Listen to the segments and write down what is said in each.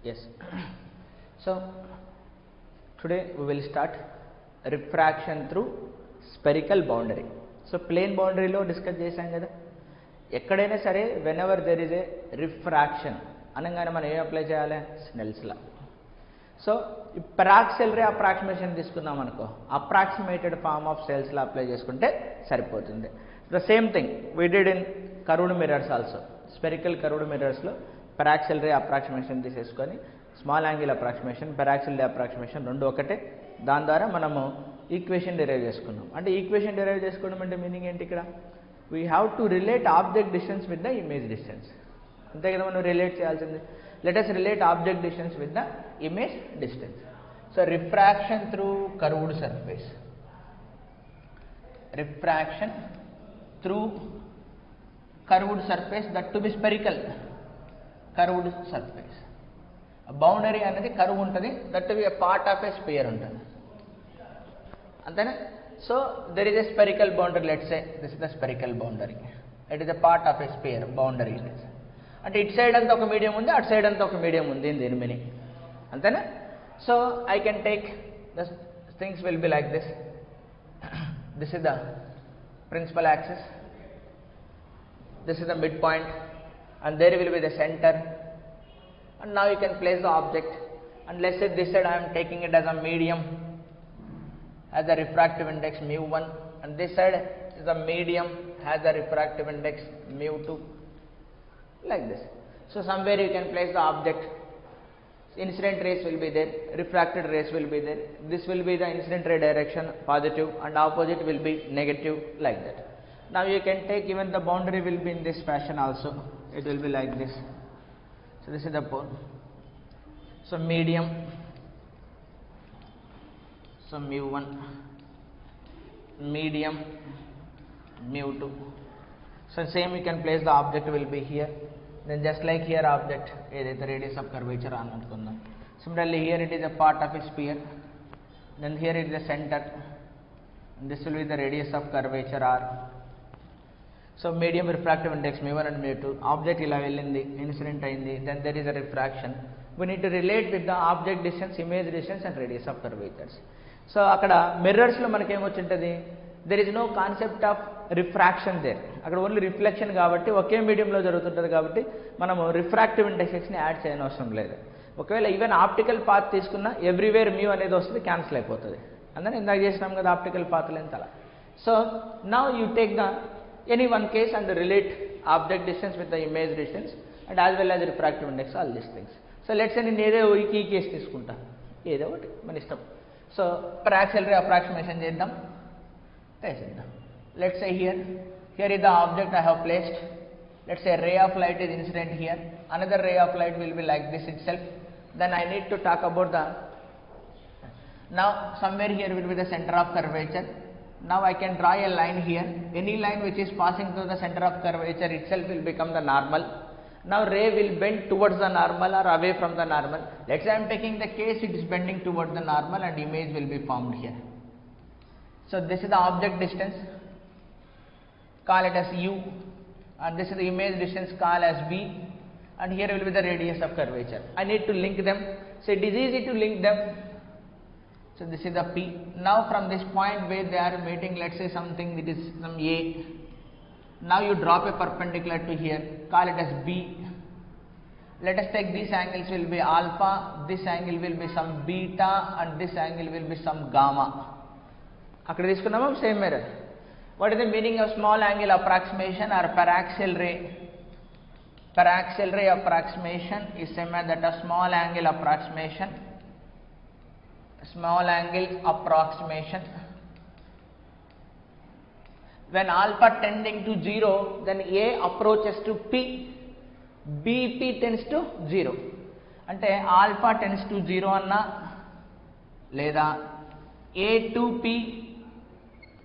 Yes. So today we will start refraction through spherical boundary. So plane boundary లో discuss చేశాం కదా. ఎక్కడైనా సరే whenever there is a refraction అనగానే మనం ఏం అప్లై చేయాలి? Snell's law. సో ఈ పారాక్సిల్ రే అప్రాక్సిమేషన్ తీసుకుందాం అనుకో, approximated form of Snell's law apply చేసుకుంటే సరిపోతుంది. The same thing we did in curved mirrors also. Spherical curved మిర్రర్స్లో పారాక్సిల్ రే అప్రాక్సిమేషన్ తీసేసుకొని small angle approximation, paraxial ray approximation రెండు ఒకటే. దాని ద్వారా మనము ఈక్వేషన్ డిరైవ్ చేసుకున్నాం. అంటే ఈక్వేషన్ డిరైవ్ చేసుకోవడం అంటే మీనింగ్ ఏంటి? ఇక్కడ we have to relate object distance with the image distance. అంతే కదా మనం రిలేట్ చేయాల్సింది. Let us relate object distance with the image distance. So refraction through curved surface, refraction through curved surface, that to be spherical curved surface. A boundary అనేది curve ఉంటుంది, that to be a part of a sphere ఉంటుంది అంతేనా. So there is a spherical boundary, let's say this is the spherical boundary, it is a part of a sphere boundary it is. అంటే ఇటు side అంతా ఒక medium ఉంది, అటు side అంతా ఒక మీడియం ఉంది దీని మీనింగ్ అంతేనా. So I can take the things will be like this. This is the principal axis, this is the mid point, and there will be the centre. And now you can place the object, and let's say this side I'm taking it as a medium, as the refractive index mu1, and this side is the medium, has the refractive index mu2, like this. So somewhere you can place the object. Incident rays will be there, refracted rays will be there. This will be the incident ray direction positive and opposite will be negative, like that. Now you can take even the boundary will be in this fashion also. It will be like this. So this is the pole. So medium, so mu1, medium mu2. So same you can place the object will be here. Then just like here object ఏదైతే radius of curvature అని అనుకుందాం. Similarly here it is a part of a sphere. Then here it is the center. And this will be the radius of curvature r. So medium refractive index mu1 and mu2. Object ఇలా వెళ్ళింది, incident అయింది. Then there is a refraction. We need to relate with the object distance, image distance and radius of curvatures. So అక్కడ mirrors లో మనకి ఏమొచ్చింటది? There is no concept of refraction there. అక్కడ only reflection కాబట్టి ఒకే మీడియంలో జరుగుతుంటుంది కాబట్టి మనము రిఫ్రాక్టివ్ ఇండెక్స్ని యాడ్ చేయని అవసరం లేదు. ఒకవేళ ఈవెన్ ఆప్టికల్ పాత్ తీసుకున్నా ఎవ్రీవేర్ మ్యూ అనేది వస్తుంది, క్యాన్సిల్ అయిపోతుంది. అందుకని ఇందాక చేసినాం కదా ఆప్టికల్ పాత్ లెంత్ అలా. So now you take the any one case and relate object distance with the image distance and as well as refractive index, all these things. So let's నేను ఏదో ఈ case తీసుకుంటా, ఏదో ఒకటి మన ఇష్టం. So పారాక్సిల్ ray approximation చేద్దాం. Let's say here is the object I have placed. Let's say ray of light is incident here, another ray of light will be like this itself. Then I need to talk about the, now somewhere here will be the center of curvature. Now I can draw a line here, any line which is passing through the center of curvature itself will become the normal. Now ray will bend towards the normal or away from the normal. Let's say I am taking the case it is bending towards the normal and image will be formed here. So this is the object distance, call it as u, and this is the image distance, call as v, and here will be the radius of curvature. I need to link them. So it is easy to link them. So this is the p. Now from this point where they are meeting, let's say something, it is some a. Now you drop a perpendicular to here, call it as b. Let us take these angles will be alpha, this angle will be some beta, and this angle will be some gamma. అక్కడ తీసుకున్నామా same mirror. What is the meaning of small angle approximation or paraxial ray? Paraxial ray approximation is same as that of small angle approximation. Small angle approximation. When alpha tending to 0, then A approaches to P, BP tends to 0. అంటే alpha tends to 0 అన్నా లేదా A to P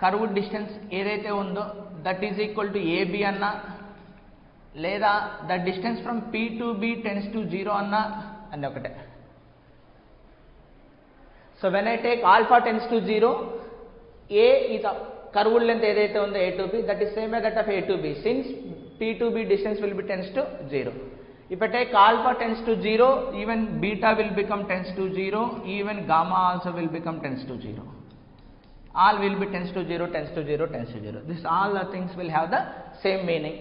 curved distance ఏదైతే ఉందో that is equal to AB అన్నా లేదా the distance from P to B tends to 0 అన్నా అని ఒకటే. So when I take alpha tends to 0, A is curved length ఏదైతే ఉందో a to b, that is same as that of a to b, since p to b distance will be tends to 0. If I take alpha tends to 0, even beta will become tends to 0, even gamma also will become tends to 0. All will be tends to 0, tends to 0, tends to 0. This all the things will have the same meaning.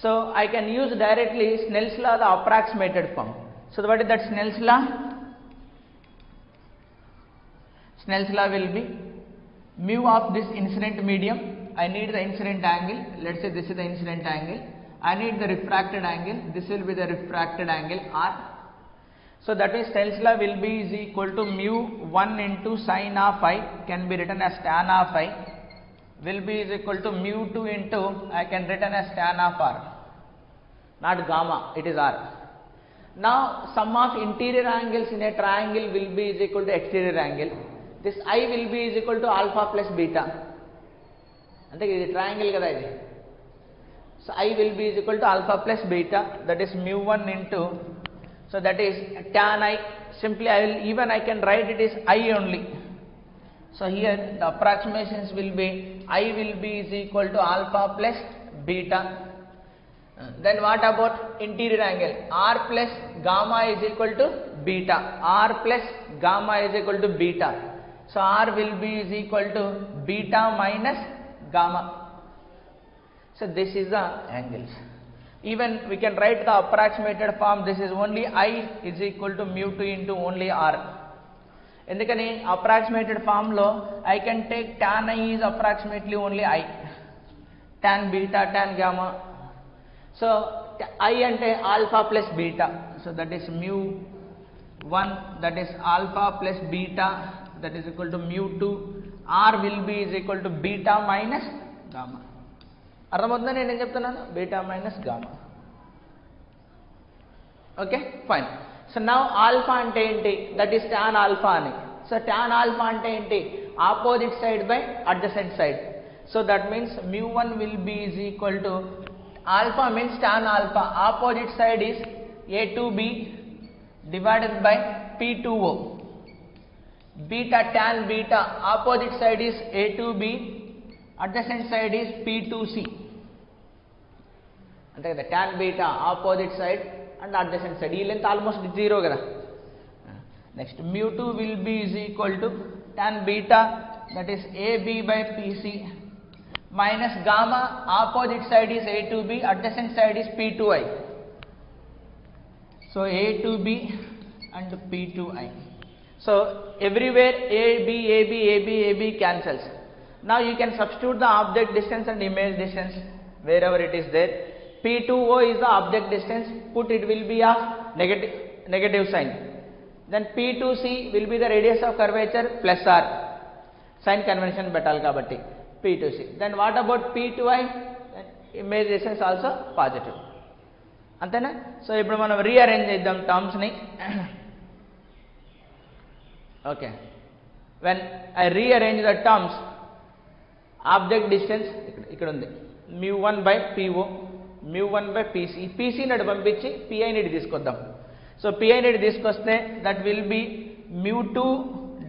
So I can use directly Snell's law, the approximated form. So what is that Snell's law? Snell's law will be mu of this incident medium. I need the incident angle. Let's say this is the incident angle. I need the refracted angle. This will be the refracted angle R. So that means Snell's law will be is equal to mu 1 into sine of I, can be written as tan of I, will be is equal to mu 2 into, I can written as tan of R, not gamma, it is R. Now sum of interior angles in a triangle will be is equal to exterior angle. This I will be is equal to alpha plus beta. Ante idi triangle kada idi. So I will be is equal to alpha plus beta, that is mu 1 into, so that is tan I. Simply I can write it is I only. So here the approximations will be I will be is equal to alpha plus beta. Then what about interior angle? R plus gamma is equal to beta. R plus gamma is equal to beta. So R will be is equal to beta minus gamma. So this is the angles. Even we can write the approximated form. This is only I is equal to mu 2 into only R. Endukani approximated form lo I can take tan I is approximately only I, tan beta, tan gamma. So I ante alpha plus beta. So that is mu 1, that is alpha plus beta, that is equal to mu 2. R will be is equal to beta minus gamma. అర్థమవుతుందా నేను ఏం చెప్తున్నాను? Beta minus gamma. Okay fine. So now alpha అంటే ఏంటి? That is tan alpha అని. So tan alpha అంటే ఏంటి? Opposite side by adjacent side. So that means mu 1 will be is equal to alpha means tan alpha, opposite side is a2b divided by p2o. Beta tan beta, opposite side is a2b, adjacent side is p2c. అంటే కదా tan beta opposite side and adjacent side, ఈ length almost 0 కదా. Next mu 2 will be is equal to tan beta, that is ab by pc minus gamma, opposite side is a2b, adjacent side is p2i. So a2b and p2i. So everywhere ab ab ab ab cancels. Now you can substitute the object distance and image distance wherever it is there. P2o is the object distance, put it will be of negative sign. Then P2c will be the radius of curvature plus r, sign convention పెట్టాలి కాబట్టి P2c. Then what about P2i? Image distance also positive. అంతేనా? So ఇప్పుడు మనం rearrange చేద్దాం terms ని. Okay, when I rearrange the terms, object distance ఇక్కడ ఉంది mu 1 by po, mu 1 by pc. pc నడు పంపించి pi ని తీసుకొద్దాం. సో pi ని తీసుకొస్తే that will be mu 2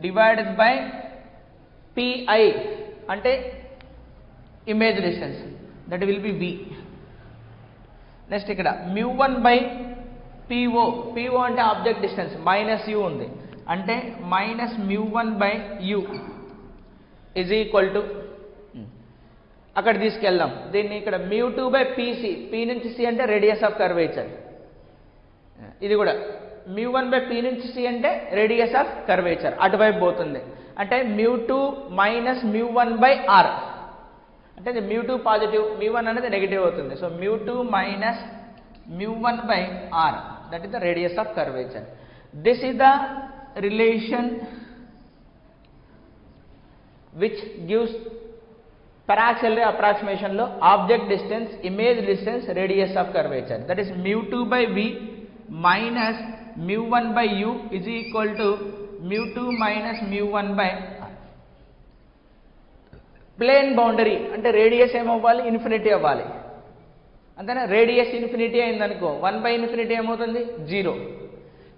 divided by pi అంటే image distance, that will be v. Next ఇక్కడ mu 1 by po, po అంటే ఆబ్జెక్ట్ డిస్టెన్స్, మైనస్ u ఉంది అంటే minus mu 1 by u is equal to, అక్కడ తీసుకెళ్దాం దీన్ని, ఇక్కడ mu 2 by pc, p నుంచి c అంటే రేడియస్ ఆఫ్ కర్వేచర్, ఇది కూడా mu 1 by p నుంచి c అంటే రేడియస్ ఆఫ్ కర్వేచర్, అటువైపు పోతుంది అంటే mu 2 minus mu 1 by r, అంటే mu 2 పాజిటివ్, mu 1 అనేది నెగిటివ్ అవుతుంది. So mu 2 minus mu 1 by r, that is the radius of curvature. This is the relation which gives paraxial ray approximation లో object distance, image distance, radius of curvature, that is mu 2 by v minus mu 1 by u is equal to mu 2 minus mu 1 by r. Plane boundary అంటే radius ఏమవ్వాలి? Infinity అవ్వాలి. అంతేనా? Radius infinity అయిందనుకో 1 by infinity ఏమవుతుంది? 0.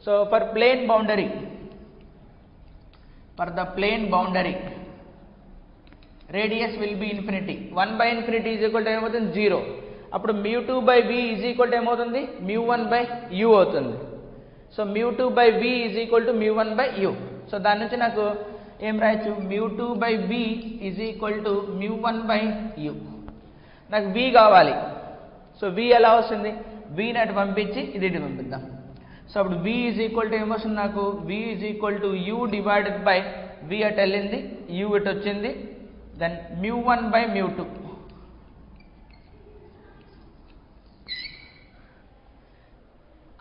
So for plane boundary, for the plane boundary radius will be infinity, 1 by infinity is equal to ఏమవుతుంది? 0. అప్పుడు μ2/v is equal to ఏమవుతుంది μ1/u అవుతుంది. So μ2/v is equal to μ1/u. So దాని నుంచి నాకు ఏం రాయొచ్చు μ2/v is equal to μ1/u. నాకు v కావాలి. సో v ఎలా వస్తుంది vని అటు పంపించి ఇది ఇటు పంపిద్దాం. సో అప్పుడు v ఈజ్ ఈక్వల్ టు ఏమొస్తుంది నాకు v is equal to u divided by v అటు వెళ్ళింది u ఇటు వచ్చింది దెన్ μ1/μ2.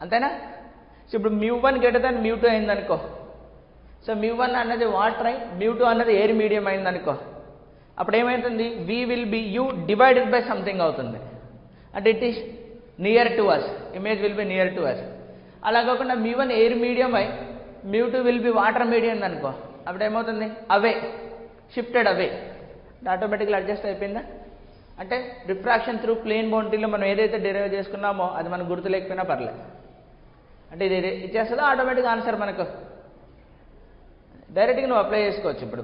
అంతేనా? సో ఇప్పుడు μ1 గ్రేటర్ దాన్ μ2 అయిందనుకో. సో μ1 అన్నది వాటర్ అయి μ2 అన్నది ఎయిర్ మీడియం అయిందనుకో. అప్పుడు ఏమవుతుంది v will be u divided by something అవుతుంది. అంటే it is near to us, image will be near to us. అలా కాకుండా μ1 ఎయిర్ మీడియం అయి μ2 విల్ బి వాటర్ మీడియం అనుకో. అప్పుడు ఏమవుతుంది అవే, షిఫ్టెడ్ అవే. ఆటోమేటిక్గా అడ్జస్ట్ అయిపోయిందా? అంటే రిఫ్రాక్షన్ త్రూ ప్లేన్ బౌండరీలో మనం ఏదైతే డెరైవ్ చేసుకున్నామో అది మనకు గుర్తు లేకపోయినా పర్లేదు. అంటే ఇది ఇచ్చేస్తుందో ఆటోమేటిక్ ఆన్సర్ మనకు డైరెక్ట్గా నువ్వు అప్లై చేసుకోవచ్చు. ఇప్పుడు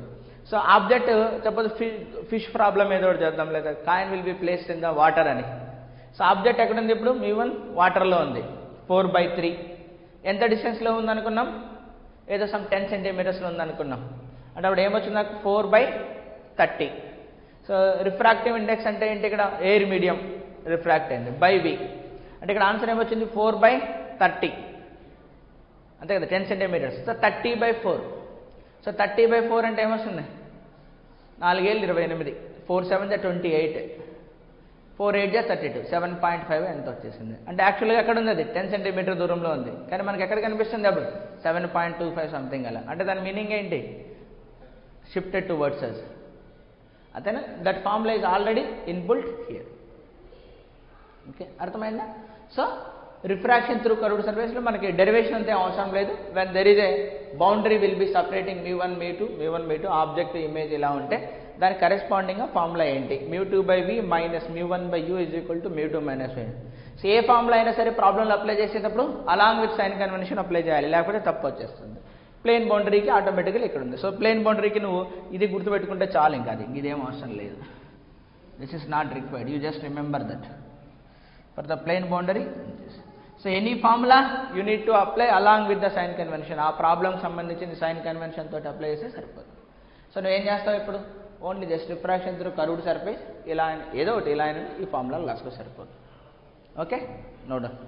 so object suppose fish problem ఏదో ఒకటి చేద్దాం, లేదా coin will be placed in the water అని. సో ఆబ్జెక్ట్ ఎక్కడ ఉంది ఇప్పుడు μ1 వాటర్లో ఉంది 4/3. ఎంత డిస్టెన్స్లో ఉందనుకున్నాం? ఏదో సమ్ 10 సెంటీమీటర్స్లో ఉందనుకున్నాం. అంటే అప్పుడు ఏమొచ్చింది నాకు 4/30. సో రిఫ్రాక్టివ్ ఇండెక్స్ అంటే ఏంటి? ఇక్కడ ఎయిర్ మీడియం రిఫ్రాక్ట్ అయింది బై v. అంటే ఇక్కడ ఆన్సర్ ఏమొచ్చింది 4/30 అంతే కదా, 10 సెంటీమీటర్స్. సో 30/4. సో 30/4 అంటే ఏమొస్తుంది 4 ఏళ్ళు 28, 4 7 28, 4 8 32, 7.5 ఎంత వచ్చేసింది. అంటే యాక్చువల్గా ఎక్కడ ఉంది అది 10 సెంటీమీటర్ దూరంలో ఉంది, కానీ మనకి ఎక్కడ కనిపిస్తుంది అప్పుడు 7.25 సంథింగ్ అలా. అంటే దాని మీనింగ్ ఏంటి? Shifted towards us. అంతేనా? That formula is already inbuilt here. Okay, అర్థమైందా? సో రిఫ్రాక్షన్ త్రూ కర్వ్డ్ సర్ఫేస్లో మనకి డెరివేషన్ అంతే అవసరం లేదు. When there is a boundary will be separating μ1 μ2 object image ఇలా ఉంటే దానికి కరెస్పాండింగ్గా ఫార్ములా ఏంటి? μ2/v minus μ1/u is equal to μ2 minus v. So ఏ ఫార్ములా అయినా సరే ప్రాబ్లంలో అప్లై చేసేటప్పుడు along with sign convention apply చేయాలి, లేకపోతే తప్పు వచ్చేస్తుంది. ప్లేన్ బౌండరీకి ఆటోమేటిక్గా ఇక్కడ ఉంది. సో ప్లేన్ బౌండరీకి నువ్వు ఇది గుర్తుపెట్టుకుంటే చాలు, ఇంకా అది ఇదేం అవసరం లేదు. This is not required, you just remember that for the plane boundary. So any formula you need to apply along with the sign convention. ఆ ప్రాబ్లంకి సంబంధించిన సైన్ కన్వెన్షన్ తోటి అప్లై చేస్తే సరిపోతుంది. సో నువ్వేం చేస్తావు ఇప్పుడు? Only just refraction through curved surface ఇలా ఏదో ఒకటి ఇలా ఈ ఫార్ములా రాసుకో సరిపోతుంది. Okay, no doubt.